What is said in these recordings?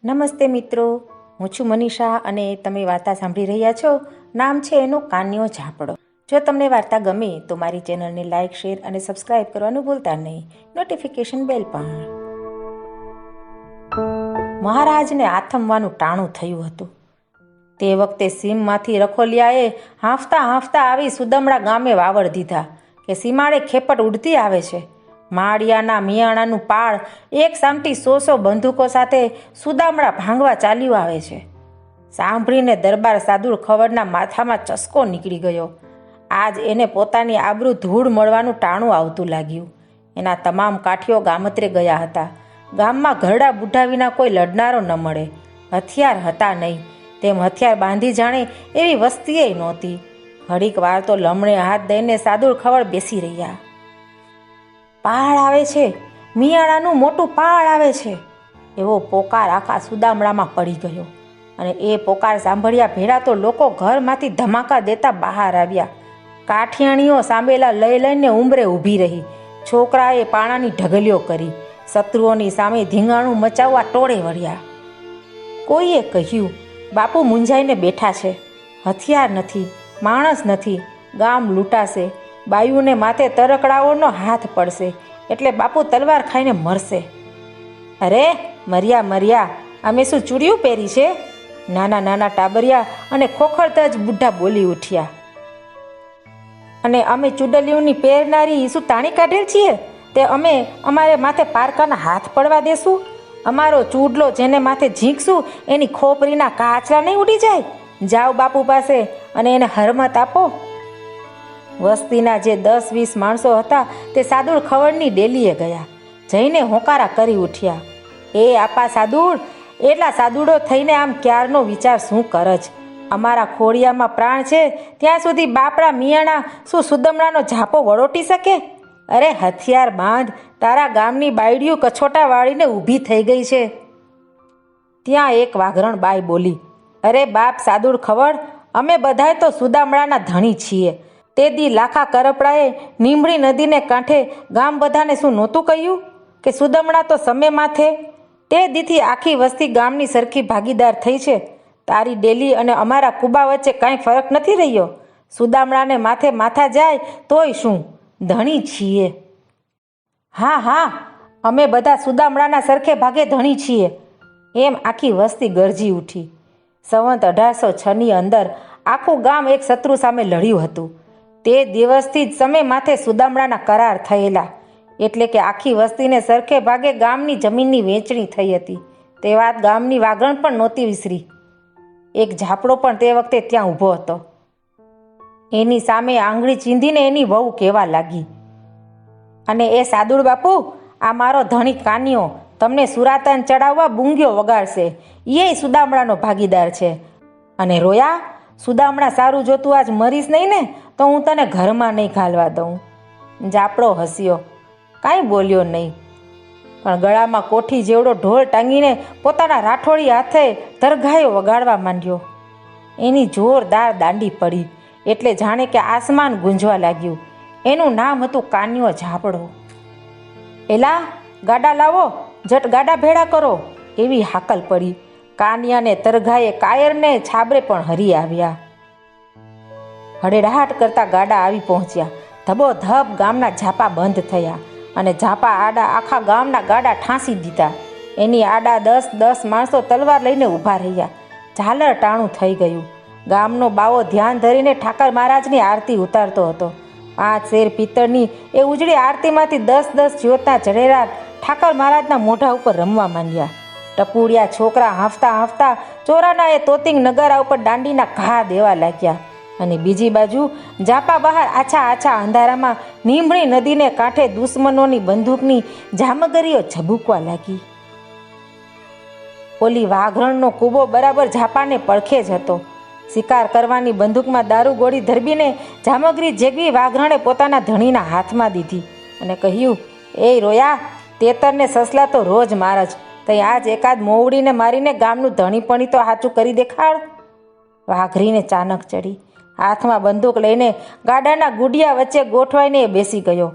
નમસ્તે મિત્રો, હું છું મનીષા અને તમે વાર્તા સાંભળી રહ્યા છો. નામ છે એનો કાન્યો ઝાપડો. જો તમને વાર્તા ગમે તો મારી ચેનલને લાઇક, શેર અને સબસ્ક્રાઇબ કરવાનું ભૂલતા નહીં. નોટિફિકેશન બેલ પણ. મહારાજને આથમવાનું ટાણું થયું હતું. તે વખતે સીમમાંથી રખોલિયાએ હાંફતા હાંફતા આવી સુદમડા ગામે વાવડ દીધા કે સીમાડે ખેપટ ઉડતી આવે છે. માળિયાના મિયાણાનું પાળ એક સામટી 100 બંદૂકો સાથે સુદામડા ભાંગવા ચાલ્યું આવે છે. સાંભળીને દરબાર સાદુળ ખવડના માથામાં ચસકો નીકળી ગયો. આજ એને પોતાની આબરૂ ધૂળ મળવાનું ટાણું આવતું લાગ્યું. એના તમામ કાઠીઓ ગામત્રે ગયા હતા. ગામમાં ઘરડા બુઢા વિના કોઈ લડનારો ન મળે. હથિયાર હતા નહીં, તેમ હથિયાર બાંધી જાણે એવી વસ્તીએ નહોતી. ઘડીક વાર તો લમણે હાથ દઈને સાદુળ ખવડ બેસી રહ્યા. પાળ આવે છે, મિયાણાનું મોટું પાળ આવે છે, એવો પોકાર આખા સુદામડામાં પડી ગયો. અને એ પોકાર સાંભળ્યા ભેળા તો લોકો ઘરમાંથી ધમાકા દેતા બહાર આવ્યા. કાઠિયાણીઓ સાંભેલા લઈ લઈને ઉંબરે ઊભી રહી. છોકરાએ પાણાની ઢગલીઓ કરી. શત્રુઓની સામે ધીંગાણું મચાવવા ટોળે વળ્યા. કોઈએ કહ્યું, બાપુ મૂંઝાઈને બેઠા છે, હથિયાર નથી, માણસ નથી, ગામ લૂંટાશે, બાયુને માથે તરકડાઓનો હાથ પડશે એટલે બાપુ તલવાર ખાઈને મરશે. અરે મર્યા મર્યા, અમે શું ચૂડિયું પહેરી છે? નાના નાના ટાબરિયા અને ખોખરતા જ બુઢા બોલી ઉઠ્યા. અને અમે ચૂડલિયુંની પહેરનારી શું તાણી કાઢેલ છીએ તે અમે અમારે માથે પારકાના હાથ પડવા દેશું? અમારો ચૂડલો જેને માથે ઝીંકશું એની ખોપરીના કાચરા નહીં ઉડી જાય? જાઓ બાપુ પાસે અને એને હરમત આપો. વસ્તીના જે 10-20 માણસો હતા તે સાદુળ ખવડની ડેલીએ ગયા. જઈને હોંકારા કરી ઉઠ્યા. એ આપા સાદુળ, એટલા સાદુડો થઈને આમ ક્યારનો વિચાર શું કરજ? અમારા ખોડિયામાં પ્રાણ છે ત્યાં સુધી બાપડા મિયાણા શું સુદમડાનો ઝાપો વળોટી શકે? અરે હથિયાર બાંધ, તારા ગામની બાયડીયું કછોટા વાળીને ઊભી થઈ ગઈ છે. ત્યાં એક વાઘરણ બાઈ બોલી, અરે બાપ સાદુળ ખવડ, અમે બધાય તો સુદામડાના ધણી છીએ. તે દી લાખા કરપડાએ નીમડી નદીને કાંઠે ગામ બધાને શું નહોતું કહ્યું કે સુદમડા તો સમે માથે? તે દીથી આખી વસ્તી ગામની સરખી ભાગીદાર થઈ છે. તારી ડેલી અને અમારા કુબા વચ્ચે કાંઈ ફરક નથી રહ્યો. સુદામડાને માથે માથા જાય તોય શું, ધણી છીએ. હા હા, અમે બધા સુદામડાના સરખે ભાગે ધણી છીએ, એમ આખી વસ્તી ગરજી ઉઠી. સંવત 1806ની અંદર આખું ગામ એક શત્રુ સામે લડ્યું હતું. તે દિવસથી જ સમે માથે સુદામડાના કરાર થયેલા, એટલે કે આખી વસ્તીને સરખે ભાગે ગામની જમીનની વહેંચણી થઈ હતી. તે વાત ગામની વાગણ પણ નહોતી વિસરી. એક ઝાપડો પણ તે વખતે ત્યાં ઊભો હતો. એની સામે આંગળી ચીંધીને એની વહુ કહેવા લાગી, અને એ સાદુળ બાપુ, આ મારો ધણી કાન્યો તમને સુરાતન ચડાવવા બુંગીઓ વગાડશે. એ સુદામડાનો ભાગીદાર છે. અને રોયા, સુદામડા સારું જોતું આજ મરીશ નહીં ને તો હું તને ઘરમાં નહીં ઘાલવા દઉં. ઝાપડો હસ્યો, કાંઈ બોલ્યો નહીં, પણ ગળામાં કોઠી જેવડો ઢોલ ટાંગીને પોતાના રાઠોડી હાથે તરઘાયો વગાડવા માંડ્યો. એની જોરદાર દાંડી પડી એટલે જાણે કે આસમાન ગુંજવા લાગ્યું. એનું નામ હતું કાન્યો ઝાપડો. એલા ગાડા લાવો, જટ ગાડા ભેળા કરો, એવી હાકલ પડી. કાનિયાને તરઘાએ કાયરને છાબરે પણ હરી આવ્યા. હડેડાટ કરતા ગાડા આવી પહોંચ્યા. ધબોધબ ગામના ઝાપા બંધ થયા અને ઝાપા આડા આખા ગામના ગાડા ઠાંસી દીધા. એની આડા 10-10 માણસો તલવાર લઈને ઊભા રહ્યા. ઝાલર ટાણું થઈ ગયું. ગામનો બાવો ધ્યાન ધરીને ઠાકર મહારાજની આરતી ઉતારતો હતો. 5 શેર પિત્તળની એ ઉજળી આરતીમાંથી 10-10 જ્યોતના જડેરા ઠાકર મહારાજના મોઢા ઉપર રમવા માંડ્યા. ટપુડિયા છોકરા હાંફતા હાંફતા ચોરાના એ તોતિંગ નગારા ઉપર દાંડીના ઘા દેવા લાગ્યા. અને બીજી બાજુ ઝાપા બહાર આછા આછા અંધારામાં નીમડી નદીને કાંઠે દુશ્મનોની બંદૂકની જામગરીઓ ઝબૂકવા લાગી. ઓલી વાઘરણનો કૂબો બરાબર ઝાપાને પડખે જ હતો. શિકાર કરવાની બંદૂકમાં દારૂ ગોળી ધરબીને જામગરી જેગવી વાઘરણે પોતાના ધણીના હાથમાં દીધી અને કહ્યું, એ રોયા, તેતરને સસલા તો રોજ માર જ, તઈ આજ એકાદ મોવડીને મારીને ગામનું ધણીપણી તો સાચું કરી દેખાડ. વાઘરીને ચાનક ચડી. હાથમાં બંદૂક લઈને ગાડાના ગુડિયા વચ્ચે ગોઠવાઈને એ બેસી ગયો.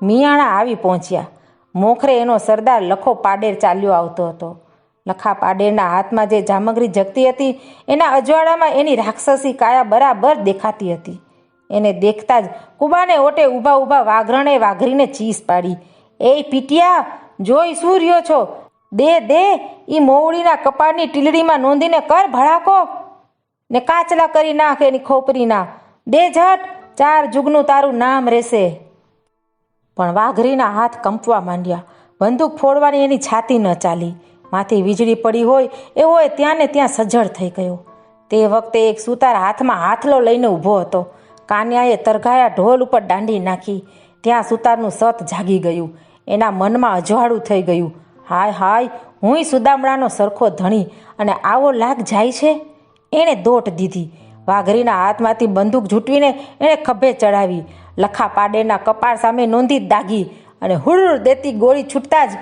મિયાણા આવી પહોંચ્યા. મોખરે એનો સરદાર લખો પાડેર ચાલ્યો આવતો હતો. લખા પાડેરના હાથમાં જે જામગરી જગતી હતી એના અજવાળામાં એની રાક્ષસી કાયા બરાબર દેખાતી હતી. એને દેખતા જ કુબાને ઓટે ઊભા ઊભા વાઘરણે વાઘરીને ચીસ પાડી, એ પીટિયા, જોઈ શું રહ્યો છો? દે દે, ઈ મોવડીના કપાળની ટીલડીમાં નોંધીને કર ભડાકો ને કાચલા કરી નાખ એની ખોપરીના. દે ઝટ, 4 જુગનું તારું નામ રહેશે. પણ વાઘરીના હાથ કંપવા માંડ્યા. બંદૂક ફોડવાની એની છાતી ન ચાલી. માથી વીજળી પડી હોય એવો એ ત્યાં ને ત્યાં સજ્જડ થઈ ગયો. તે વખતે એક સુતાર હાથમાં હાથલો લઈને ઊભો હતો. કાન્યાએ તરઘાયા ઢોલ ઉપર દાંડી નાખી. ત્યાં સુતારનું સત જાગી ગયું. એના મનમાં અજવાળું થઈ ગયું. હાય હાય, હુંય સુદામડાનો સરખો ધણી અને આવો લાગ જાય છે. એણે દોટ દીધી. વાઘરીના હાથમાંથી બંદૂક ઝૂંટવીને એણે ખભે ચડાવી. લખા પાડેના કપાળ સામે નોંધી દાગી અને હુડ દેતી ગોળી છૂટતા જ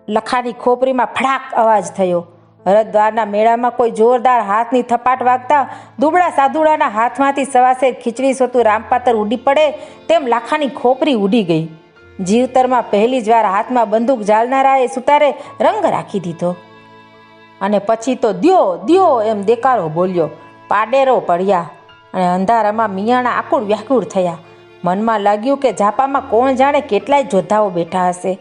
લખાની ખોપરીમાં ફડાક અવાજ થયો. હરદ્વારના મેળામાં કોઈ જોરદાર હાથની થપાટ વાગતા દુબળા સાધુડાના હાથમાંથી સવાસેર ખીચડી સોતું રામપાતર ઉડી પડે તેમ લાખાની ખોપરી ઉડી ગઈ. જીવતરમાં પહેલી જ વાર હાથમાં બંદૂક ઝાલનારાએ સુતારે રંગ રાખી દીધો. અને પછી તો દ્યો દ્યો એમ દેકારો બોલ્યો. પાડેરો પડ્યા અને અંધારામાં મિયાણા આકુળ વ્યાકુળ થયા. મનમાં લાગ્યું કે ઝાપામાં કોણ જાણે કેટલાય જોધાઓ બેઠા હશે.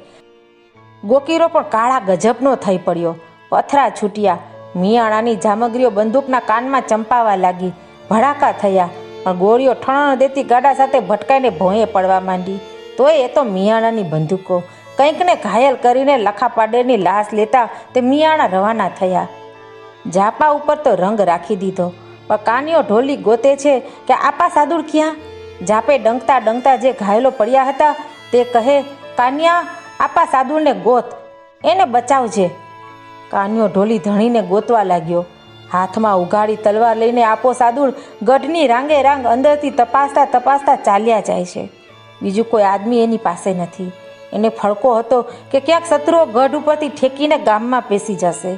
ગોકીરો પણ કાળા ગજબનો થઈ પડ્યો. પથરા છૂટ્યા. મિયાણાની જામગરીઓ બંદૂકના કાનમાં ચંપાવા લાગી. ભડાકા થયા, પણ ગોળીઓ ઠણ દેતી ગાડા સાથે ભટકાઈને ભોંયે પડવા માંડી. તોય એ તો મિયાણાની બંદૂકો. કંઈકને ઘાયલ કરીને લખા પાડેરની લાશ લેતા તે મિયાણા રવાના થયા. ઝાપા ઉપર તો રંગ રાખી દીધો, પણ કાનિયો ઢોલી ગોતે છે કે આપા સાદુડ ક્યાં? ઝાપે ડંકતા ડંકતા જે ઘાયલો પડ્યા હતા તે કહે, કાનિયા, આપા સાદુડને ગોત, એને બચાવજે. કાનિયો ઢોલી ધણીને ગોતવા લાગ્યો. હાથમાં ઉઘાડી તલવાર લઈને આપો સાદુડ ગઢની રાંગે રાંગ અંદરથી તપાસતા તપાસતા ચાલ્યા જાય છે. બીજું કોઈ આદમી એની પાસે નથી. એને ફડકો હતો કે ક્યાંક શત્રુઓ ગઢ ઉપરથી ઠેકીને ગામમાં પેસી જશે.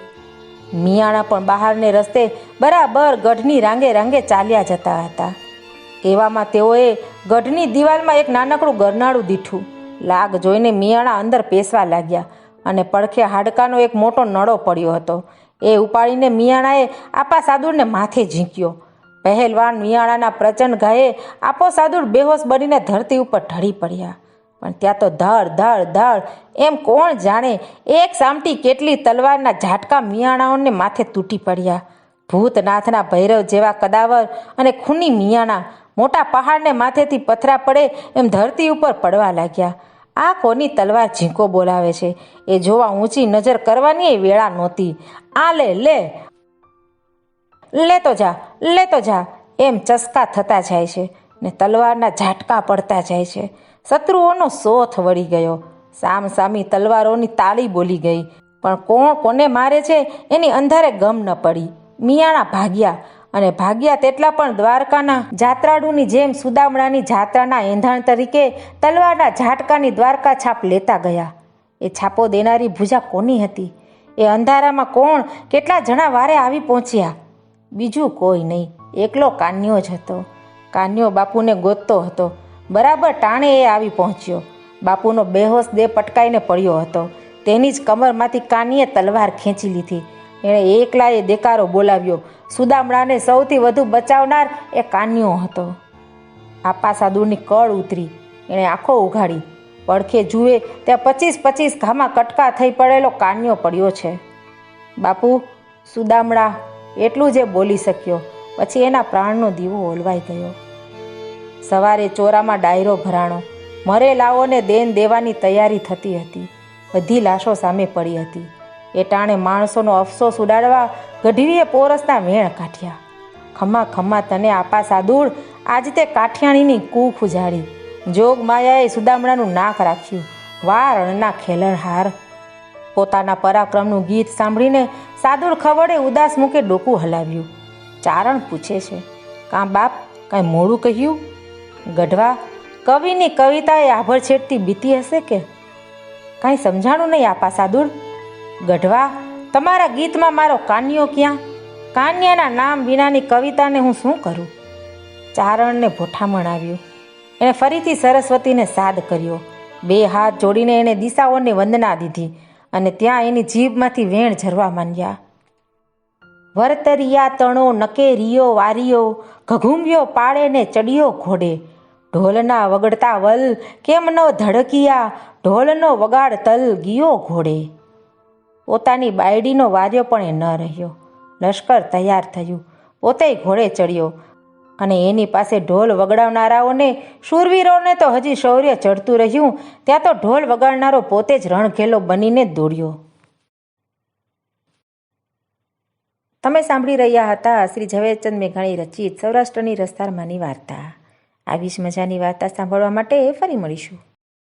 મિયાણા પણ બહારને રસ્તે બરાબર ગઢની રાંગે રાંગે ચાલ્યા જતા હતા. એવામાં તેઓએ ગઢની દિવાલમાં એક નાનકડું ગરનાળું દીઠું. લાગ જોઈને મિયાણા અંદર પેસવા લાગ્યા અને પડખે હાડકાનો એક મોટો નળો પડ્યો હતો. એ ઉપાડીને મિયાણાએ આપા સાદુડને માથે ઝીંક્યો. પહેલવાન મિયાણાના પ્રચંડ ઘાયે આપો સાદુડ બેહોશ બનીને ધરતી ઉપર ઢળી પડ્યા. પણ ત્યાં તો ધડ ધડ ધડ એમ કોણ જાણે એક સામટી કેટલી તલવારના ઝાટકા મિયાણાઓને માથે તૂટી પડ્યા. ભૂતનાથના ભૈરવ જેવા કદાવર અને ખૂની મિયાણા મોટા પહાડને માથેથી પથરા પડે એમ ધરતી ઉપર પડવા લાગ્યા. આ કોની તલવાર ઝીંકો બોલાવે છે એ જોવા ઊંચી નજર કરવાની એ વેળા નહોતી. આ લે લે, લેતો જા લેતો જા એમ ચસકા થતા જાય છે ને તલવારના ઝાટકા પડતા જાય છે. શત્રુઓનો સોથ વળી ગયો. સામસામી તલવારોની તાળી બોલી ગઈ. પણ કોણ કોને મારે છે એની અંધારે ગમ ન પડી. મિયાણા ભાગ્યા અને ભાગ્યા તેટલા પણ દ્વારકાના જાત્રાળુની જેમ સુદામડાની જાત્રાના એંધાણ તરીકે તલવારના ઝાટકાની દ્વારકા છાપ લેતા ગયા. એ છાપો દેનારી ભુજા કોની હતી? એ અંધારામાં કોણ કેટલા જણા વારે આવી પહોંચ્યા? બીજું કોઈ નહીં, એકલો કાન્યો જ હતો. કાન્યો બાપુને ગોતતો હતો. બરાબર ટાણે એ આવી પહોંચ્યો. બાપુનો બેહોશ દેહ પટકાઈને પડ્યો હતો. તેની જ કમરમાંથી કાનીએ તલવાર ખેંચી લીધી. એણે એકલાએ દેકારો બોલાવ્યો. સુદામડાને સૌથી વધુ બચાવનાર એ કાન્યો હતો. આપા સાદુની કળ ઉતરી. એણે આંખો ઉઘાડી. પડખે જુએ ત્યાં 25 ઘામાં કટકા થઈ પડેલો કાન્યો પડ્યો છે. બાપુ, સુદામડા, એટલું જ એ બોલી શક્યો. પછી એના પ્રાણનો દીવો ઓલવાઈ ગયો. સવારે ચોરામાં ડાયરો ભરાણો. મરેલાઓને દેન દેવાની તૈયારી થતી હતી. બધી લાશો સામે પડી હતી. એ ટાણે માણસોનો અફસોસ ઉડાડવા ગઢવીએ પોરસના વેણ કાઢ્યા. ખમ્મા ખમ્મા તને આપા સાદુડ, આજ તે કાઠિયાણીની કૂખ ઉજાડી. જોગ માયાએ સુદામડાનું નાક રાખ્યું. વા રણના ખેલણહાર. પોતાના પરાક્રમનું ગીત સાંભળીને સાદુડ ખવડે ઉદાસ મુખે ડોકું હલાવ્યું. ચારણ પૂછે છે, કાં બાપ, કાંઈ મોડું કહ્યું? ગઢવા, કવિની કવિતાએ આભડછેટથી બીતી હશે કે? કાંઈ સમજાણું નહીં આપા સાદુડ. ગઢવા, તમારા ગીતમાં મારો કાન્યો ક્યાં? કાન્યાના નામ વિનાની કવિતાને હું શું કરું? ચારણને ભોઠામણ આવ્યું. એણે ફરીથી સરસ્વતીને સાદ કર્યો. 2 હાથ જોડીને એણે દિશાઓને વંદના દીધી અને ત્યાં એની જીભમાંથી વેણ ઝરવા માંડ્યા. વરતરિયા તણો નકે રિયો વારિયો, ઘઘુંબ્યો પાળે ને ચડિયો ઘોડે, ઢોલના વગડતા વલ કેમ ન ધડકિયા, ઢોલનો વગાડ તલ ગિયો ઘોડે. પોતાની બાયડીનો વાર્યો પણ એ ન રહ્યો. લશ્કર તૈયાર થયું, પોતે ઘોડે ચડ્યો અને એની પાસે ઢોલ વગાડનારાઓને, શૂરવીરોને તો હજી શૌર્ય ચડતું રહ્યું, ત્યાં તો ઢોલ વગાડનારો પોતે જ રણઘેલો બનીને જ દોડ્યો. તમે સાંભળી રહ્યા હતા શ્રી ઝવેરચંદ મેઘાણી રચિત સૌરાષ્ટ્રની રસ્તારમાંની વાર્તા. આવી જ મજાની વાર્તા સાંભળવા માટે ફરી મળીશું.